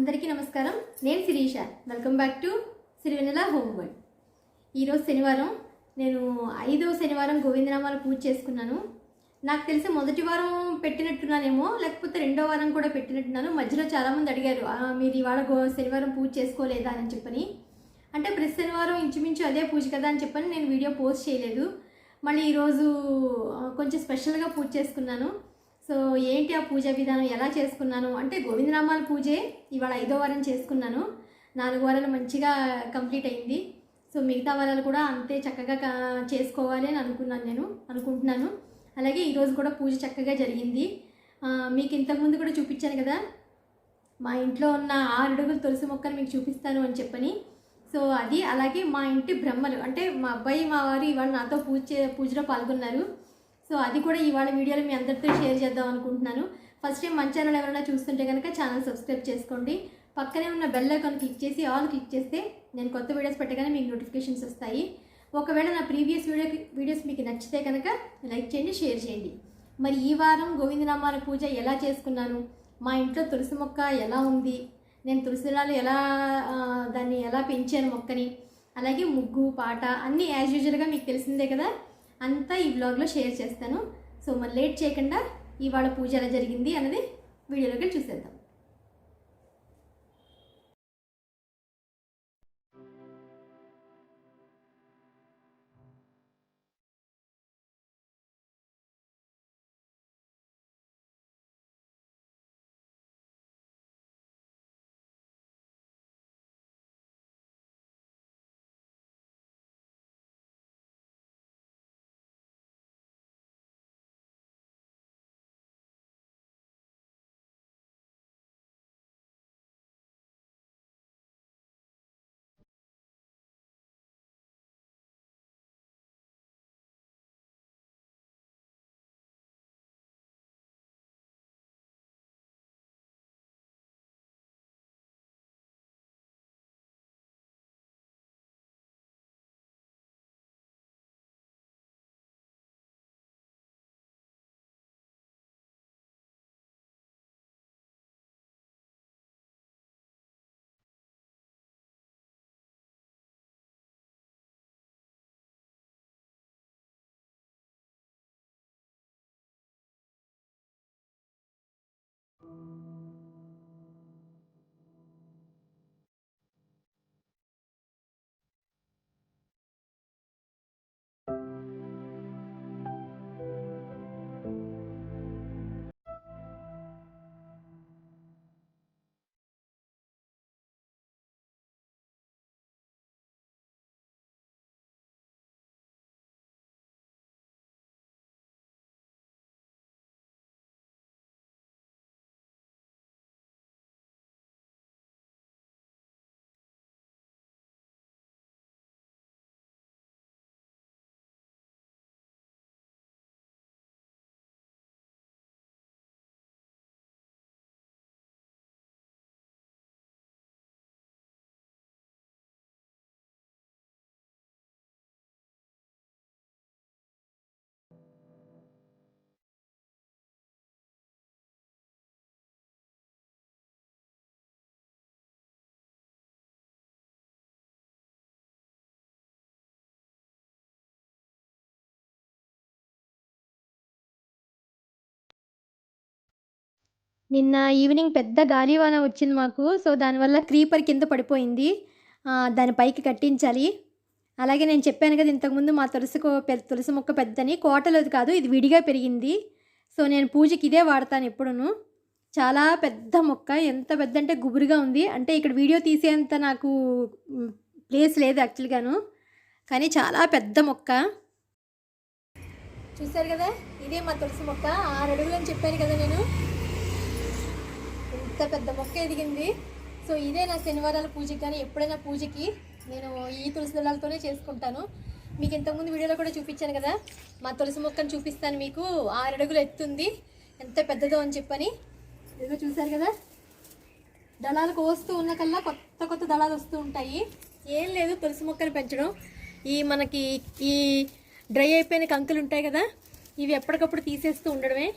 అందరికీ నమస్కారం. నేను Sirisha. Welcome back to Sirivennela home world. ఈరోజు శనివారం. నేను 5వ శనివారం గోవిందనామాలు పూజ చేసుకున్నాను. నాకు తెలిసి మొదటి వారం పెట్టినట్టున్నానేమో, లేకపోతే 2వ వారం కూడా పెట్టినట్టున్నాను. మధ్యలో చాలామంది అడిగారు, మీరు ఇవాళ శనివారం పూజ చేసుకోలేదా అని చెప్పని. అంటే ప్రతి శనివారం ఇంచుమించు అదే పూజ కదా అని చెప్పని నేను వీడియో పోస్ట్ చేయలేదు. మళ్ళీ ఈరోజు కొంచెం స్పెషల్గా పూజ చేసుకున్నాను. సో ఏంటి ఆ పూజా విధానం, ఎలా చేసుకున్నాను అంటే గోవిందనామాల పూజే ఇవాళ 5వ వారం చేసుకున్నాను. 4 వారాలు మంచిగా కంప్లీట్ అయింది. సో మిగతా వారాలు కూడా అంతే చక్కగా చేసుకోవాలి అని అనుకుంటున్నాను. అలాగే ఈరోజు కూడా పూజ చక్కగా జరిగింది. మీకు ఇంతకుముందు కూడా చూపించాను కదా, మా ఇంట్లో ఉన్న 6 అడుగుల తులసి మొక్కను మీకు చూపిస్తాను అని చెప్పని. సో అది అలాగే మా ఇంటి బ్రహ్మలు, అంటే మా అబ్బాయి మా వారు ఇవాళ నాతో పూజలో పాల్గొన్నారు. సో అది కూడా ఇవాళ వీడియోలో మీ అందరితో షేర్ చేద్దాం అనుకుంటున్నాను. ఫస్ట్ టైం మన ఛానల్ ఎవరైనా చూస్తుంటే కనుక ఛానల్ సబ్స్క్రైబ్ చేసుకోండి. పక్కనే ఉన్న బెల్ ఐకాన్ క్లిక్ చేసి ఆల్ క్లిక్ చేస్తే నేను కొత్త వీడియోస్ పెట్టగానే మీకు నోటిఫికేషన్స్ వస్తాయి. ఒకవేళ నా ప్రీవియస్ వీడియోస్ మీకు నచ్చితే కనుక లైక్ చేయండి, షేర్ చేయండి. మరి ఈ వారం గోవిందనామాల పూజ ఎలా చేసుకున్నాను, మా ఇంట్లో తులసి మొక్క ఎలా ఉంది, నేను తులసిలాలు దాన్ని ఎలా పెంచాను మొక్కని, అలాగే ముగ్గు పాట అన్నీ యాజ్ యూజువల్గా మీకు తెలిసిందే కదా, అంతా ఈ బ్లాగ్లో షేర్ చేస్తాను. సో మరి లేట్ చేయకుండా ఇవాళ పూజ ఎలా జరిగింది అన్నది వీడియోలోకి చూసేద్దాం. నిన్న ఈవినింగ్ పెద్ద గాలివాన వచ్చింది మాకు. సో దానివల్ల క్రీపర్ కింద పడిపోయింది. దాని పైకి కట్టించాలి. అలాగే నేను చెప్పాను కదా ఇంతకుముందు మా తులసి మొక్క పెద్దని, కోటలోది కాదు, ఇది విడిగా పెరిగింది. సో నేను పూజకి ఇదే వాడతాను ఎప్పుడును. చాలా పెద్ద మొక్క, ఎంత పెద్ద అంటే గుబురుగా ఉంది. అంటే ఇక్కడ వీడియో తీసేంత నాకు ప్లేస్ లేదు యాక్చువల్గాను, కానీ చాలా పెద్ద మొక్క. చూసారు కదా, ఇదే మా తులసి మొక్క. 6 అడుగులు అని చెప్పాను కదా నేను, ఇంత పెద్ద మొక్క ఎదిగింది. సో ఇదే నా శనివారాల పూజకి కానీ ఎప్పుడైనా పూజకి నేను ఈ తులసి దళాలతోనే చేసుకుంటాను. మీకు ఇంతకుముందు వీడియోలో కూడా చూపించాను కదా, మా తులసి మొక్కను చూపిస్తాను మీకు. 6 అడుగులు ఎత్తుంది, ఎంత పెద్దదో అని చెప్పని. ఏదో చూసారు కదా, దళాలు కోస్తూ ఉన్న కల్లా కొత్త కొత్త దళాలు వస్తూ ఉంటాయి. ఏం లేదు తులసి మొక్కను పెంచడం. మనకి ఈ డ్రై అయిపోయిన కంకులు ఉంటాయి కదా, ఇవి ఎప్పటికప్పుడు తీసేస్తూ ఉండడమే.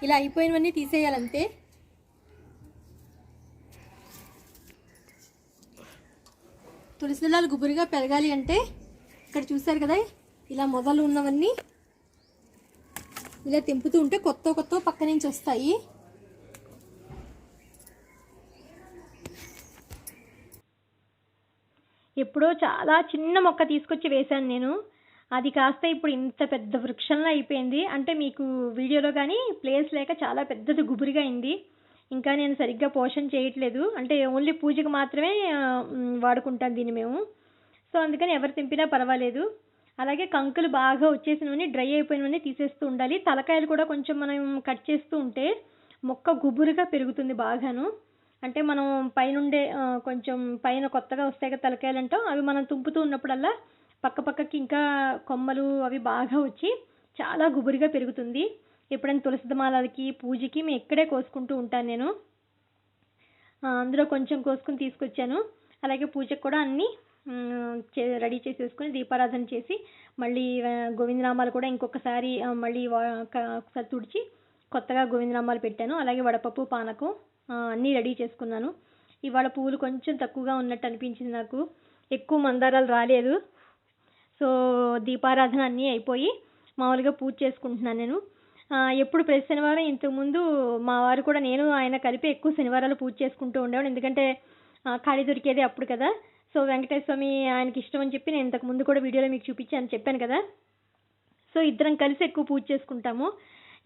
ఇలా అయిపోయినవన్నీ తీసేయాలంతే. తులసి దళాలు గుబురుగా పెరగాలి అంటే ఇక్కడ చూసారు కదా, ఇలా మొదలు ఉన్నవన్నీ ఇలా తెంపుతూ ఉంటే కొత్త పక్క నుంచి వస్తాయి. ఎప్పుడో చాలా చిన్న మొక్క తీసుకొచ్చి వేశాను నేను. అది కాస్త ఇప్పుడు ఇంత పెద్ద వృక్షంలో అయిపోయింది. అంటే మీకు వీడియోలో కానీ ప్లేస్ లేక చాలా పెద్దది గుబురుగా అయింది. ఇంకా నేను సరిగ్గా పోషణ చేయట్లేదు. అంటే ఓన్లీ పూజకు మాత్రమే వాడుకుంటాం దీన్ని మేము. సో అందుకని ఎవరు తెంపినా పర్వాలేదు. అలాగే కంకులు బాగా వచ్చేసినవన్నీ, డ్రై అయిపోయినవన్నీ తీసేస్తూ ఉండాలి. తలకాయలు కూడా కొంచెం మనం కట్ చేస్తూ ఉంటే మొక్క గుబురుగా పెరుగుతుంది బాగాను. అంటే మనం పైనుండే కొంచెం పైన కొత్తగా వస్తాయి కదా తలకాయలు అంటాం, అవి మనం తుంపుతూ ఉన్నప్పుడల్లా పక్కకి ఇంకా కొమ్మలు అవి బాగా వచ్చి చాలా గుబురుగా పెరుగుతుంది. ఎప్పుడైనా తులసిమాలకి పూజకి మేము ఇక్కడే కోసుకుంటూ ఉంటాను నేను. అందులో కొంచెం కోసుకుని తీసుకొచ్చాను. అలాగే పూజకు కూడా అన్నీ రెడీ చేసేసుకుని దీపారాధన చేసి మళ్ళీ గోవిందనామాలు కూడా ఇంకొకసారి మళ్ళీ ఒకసారి తుడిచి కొత్తగా గోవిందనామాలు పెట్టాను. అలాగే వడపప్పు, పానకం అన్నీ రెడీ చేసుకున్నాను. ఇవాళ పువ్వులు కొంచెం తక్కువగా ఉన్నట్టు అనిపించింది నాకు, ఎక్కువ మందారాలు రాలేదు. సో దీపారాధన అన్నీ అయిపోయి మామూలుగా పూజ చేసుకుంటున్నాను నేను. ఎప్పుడు ప్రతి శనివారం ఇంతకుముందు మా వారు కూడా నేను ఆయన కలిపి ఎక్కువ శనివారాలు పూజ చేసుకుంటూ ఉండేవాడు. ఎందుకంటే ఖాళీ దొరికేది అప్పుడు కదా. సో వెంకటేశ్వర స్వామి ఆయనకి ఇష్టం అని చెప్పి నేను ఇంతకుముందు కూడా వీడియోలో మీకు చూపించాను చెప్పాను కదా. సో ఇద్దరం కలిసి ఎక్కువ పూజ చేసుకుంటాము.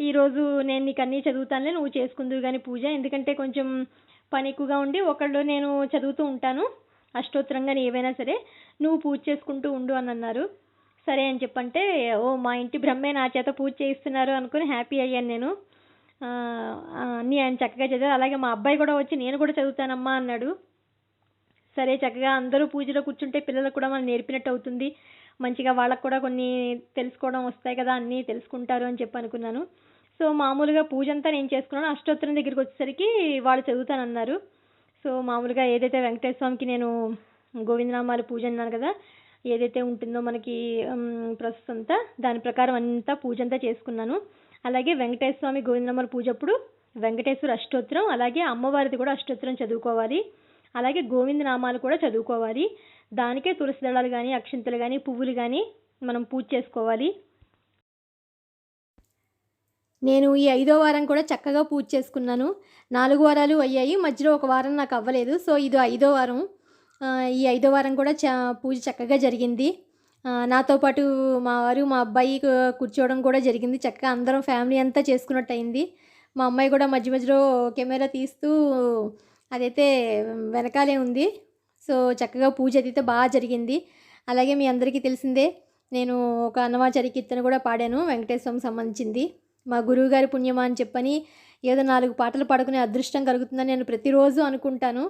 ఈరోజు నేను నీకు అన్నీ చదువుతానులే, నువ్వు చేసుకుందువు కానీ పూజ, ఎందుకంటే కొంచెం పని ఎక్కువగా ఉండి ఒకళ్ళు నేను చదువుతూ ఉంటాను అష్టోత్తరం కానీ ఏవైనా సరే, నువ్వు పూజ చేసుకుంటూ ఉండు అని అన్నారు. సరే అని చెప్పంటే ఓ మా ఇంటి బ్రహ్మే నా చేత పూజ చేయిస్తున్నారు అనుకుని హ్యాపీ అయ్యాను నేను. అన్నీ ఆయన చక్కగా చదివారు. అలాగే మా అబ్బాయి కూడా వచ్చి నేను కూడా చదువుతానమ్మా అన్నాడు. సరే చక్కగా అందరూ పూజలో కూర్చుంటే పిల్లలకు కూడా మనం నేర్పినట్టు అవుతుంది, మంచిగా వాళ్ళకు కూడా కొన్ని తెలుసుకోవడం వస్తాయి కదా, అన్నీ తెలుసుకుంటారు అని చెప్పి అనుకున్నాను. సో మామూలుగా పూజ అంతా నేను చేసుకున్నాను. అష్టోత్తరం దగ్గరికి వచ్చేసరికి వాళ్ళు చదువుతానన్నారు. సో మామూలుగా ఏదైతే వెంకటేశ్వర స్వామికి నేను గోవిందనామాలు పూజ అన్నాను కదా, ఏదైతే ఉంటుందో మనకి ప్రాసెస్ అంతా దాని ప్రకారం అంతా పూజ అంతా చేసుకున్నాను. అలాగే వెంకటేశ్వర స్వామి గోవిందనామాల పూజ అప్పుడు వెంకటేశ్వర అష్టోత్తరం, అలాగే అమ్మవారిది కూడా అష్టోత్తరం చదువుకోవాలి. అలాగే గోవిందనామాలు కూడా చదువుకోవాలి. దానికే తులసి దళాలు కానీ, అక్షింతలు కానీ, పువ్వులు కానీ మనం పూజ చేసుకోవాలి. నేను ఈ 5వ వారం కూడా చక్కగా పూజ చేసుకున్నాను. 4 వారాలు అయ్యాయి, మధ్యలో ఒక వారం నాకు అవ్వలేదు. సో ఇది 5వ వారం. ఈ 5వ వారం కూడా పూజ చక్కగా జరిగింది. నాతో పాటు మా వారు, మా అబ్బాయి కూర్చోవడం కూడా జరిగింది. చక్కగా అందరం ఫ్యామిలీ అంతా చేసుకున్నట్టు అయింది. మా అమ్మాయి కూడా మధ్య మధ్యలో కెమెరా తీస్తూ అదైతే వెనకాలే ఉంది. సో చక్కగా పూజ అయితే బాగా జరిగింది. అలాగే మీ అందరికీ తెలిసిందే, నేను ఒక అన్నమాచారి కీర్తన కూడా పాడాను, వెంకటేశ్వరం సంబంధించింది. మా గురువుగారి పుణ్యమా అని చెప్పని ఏదో 4 పాటలు పాడుకునే అదృష్టం కలుగుతుందని నేను ప్రతిరోజు అనుకుంటాను.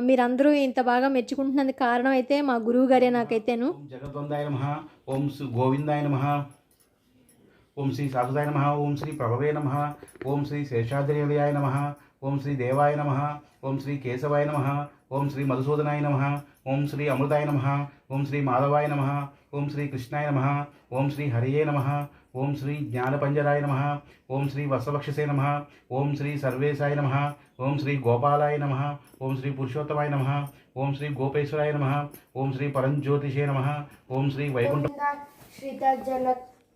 మీరందరూ ఇంత బాగా మెచ్చుకుంటున్నందుకు కారణం అయితే మా గురువు గారే నాకైతేను. జగద్వందాయ నమః, ఓం శ్రీ గోవిందాయ నమః, ఓం శ్రీ సాధుదాయ నమః, ఓం శ్రీ ప్రభవే నమః, ఓం శ్రీ శేషాద్రియాయ నమః, ఓం శ్రీ దేవాయ నమః, ఓం శ్రీ కేశవాయ నమః, ఓం శ్రీ మధుసూదనాయ నమః, ఓం శ్రీ అమృతాయ నమః, ఓం శ్రీ మాధవాయ నమః, ఓం శ్రీ కృష్ణాయ నమః, ఓం శ్రీ హరియే నమః, ఓం శ్రీ జ్ఞానపంజరాయ నమః, ఓం శ్రీ వత్సవక్షసే నమః, ఓం శ్రీ సర్వేశాయ నమః, ఓం శ్రీ గోపాలాయ నమః, ఓం శ్రీ పురుషోత్తమాయ నమః, ఓం శ్రీ గోపేశ్వరాయ నమః, ఓం శ్రీ పరంజ్యోతిషే నమః, ఓం శ్రీ వైకుంఠ శ్రీత జన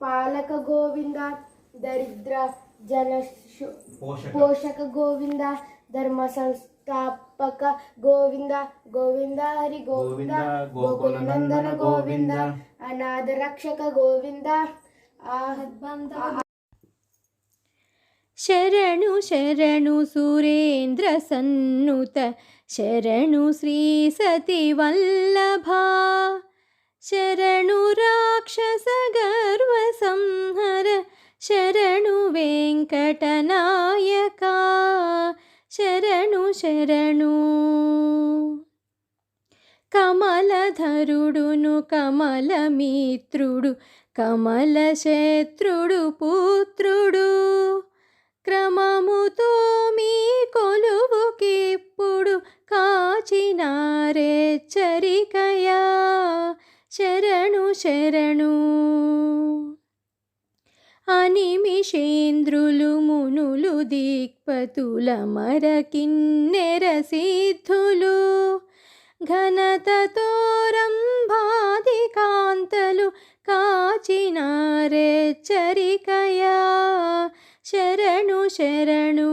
పాలక గోవింద, దరిద్ర జన పోషక గోవింద, ధర్మ సంస్థాపక గోవింద, గోవింద హరి గోవింద, గోకుల నందన గోవింద, అనాథ రక్షక గోవింద. శరణు శరణు సురేంద్ర సన్నుత, శరణు శ్రీ సతి వల్లభా, శరణు రాక్షస గర్వ సంహర, శరణు వెంకటనాయక, శరణు శరణు. కమలధరుడును కమలమిత్రుడు, కమల శత్రుడు పుత్రుడు, క్రమముతో మీ కొలువుకిప్పుడు కాచినారెచ్చరికయా, శరణు శరణు. అనిమిషేంద్రులు మునులు దిక్పతుల మరకిన్నెర సిద్ధులు, ఘనతతో రంభాది కాంతలు కాచినారెచ్చరికయా శరణు శరణు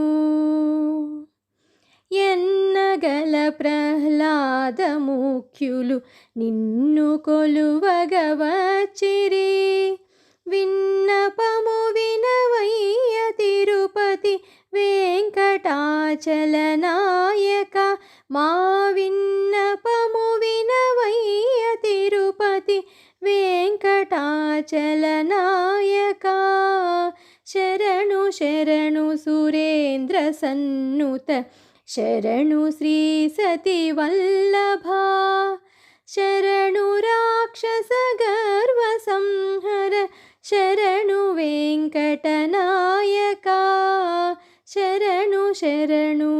ఎన్నగల ప్రహ్లాద ముఖ్యులు నిన్ను కొలువగవచ్చిరి విన్నపము వినవయ్య తిరుపతి వెంకటాచలనాయక మా విన్నపము వినవయ్య తిరుపతి వెంకటాచలనాయక శరణు శరణు సురేంద్ర సన్నుత శరణు శ్రీ సతి వల్లభా శరణు రాక్షస గర్వ సంహర శరణు వెంకటనాయక శరణు శరణు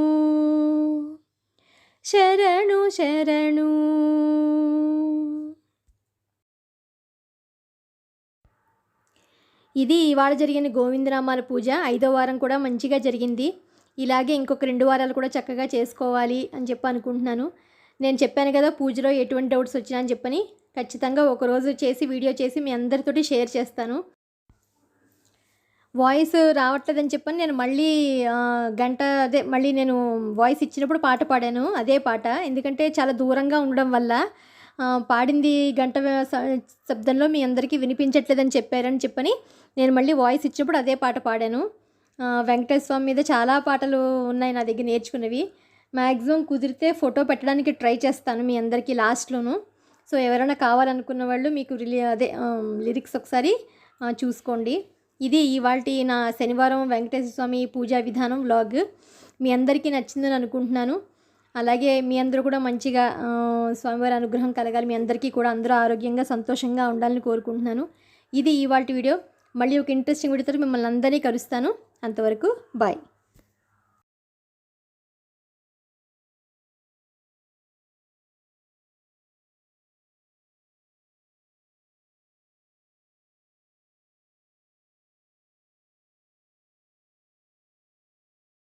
శరణు శరణు. ఇది ఇవాళ జరిగిన గోవిందనామాల పూజ 5వ వారం కూడా మంచిగా జరిగింది. ఇలాగే ఇంకొక 2 వారాలు కూడా చక్కగా చేసుకోవాలి అని చెప్పి అనుకుంటున్నాను. నేను చెప్పాను కదా పూజలో ఎటువంటి డౌట్స్ వచ్చినా అని చెప్పని, ఖచ్చితంగా ఒకరోజు చేసి వీడియో చేసి మీ అందరితోటి షేర్ చేస్తాను. వాయిస్ రావట్లేదని చెప్పని నేను మళ్ళీ మళ్ళీ నేను వాయిస్ ఇచ్చినప్పుడు పాట పాడాను అదే పాట. ఎందుకంటే చాలా దూరంగా ఉండడం వల్ల పాడింది గంట శబ్దంలో మీ అందరికీ వినిపించట్లేదని చెప్పారని చెప్పని నేను మళ్ళీ వాయిస్ ఇచ్చినప్పుడు అదే పాట పాడాను. వెంకటేశ్వర స్వామి మీద చాలా పాటలు ఉన్నాయి నా దగ్గర నేర్చుకున్నవి. మ్యాక్సిమం కుదిరితే ఫోటో పెట్టడానికి ట్రై చేస్తాను మీ అందరికీ లాస్ట్లోను. సో ఎవరైనా కావాలనుకున్న వాళ్ళు మీకు లిరిక్స్ ఒకసారి చూసుకోండి. ఇది ఇవాల్టి నా శనివారం వెంకటేశ్వర స్వామి పూజా విధానం వ్లాగ్. మీ అందరికీ నచ్చిందని అనుకుంటున్నాను. అలాగే మీ అందరూ కూడా మంచిగా స్వామివారి అనుగ్రహం కలగాలి, మీ అందరికీ కూడా అందరూ ఆరోగ్యంగా సంతోషంగా ఉండాలని కోరుకుంటున్నాను. ఇది ఇవాల్టి వీడియో. మళ్ళీ ఒక ఇంట్రెస్టింగ్ వీడియోతో మిమ్మల్ని అందరినీ కలుస్తాను. అంతవరకు బాయ్.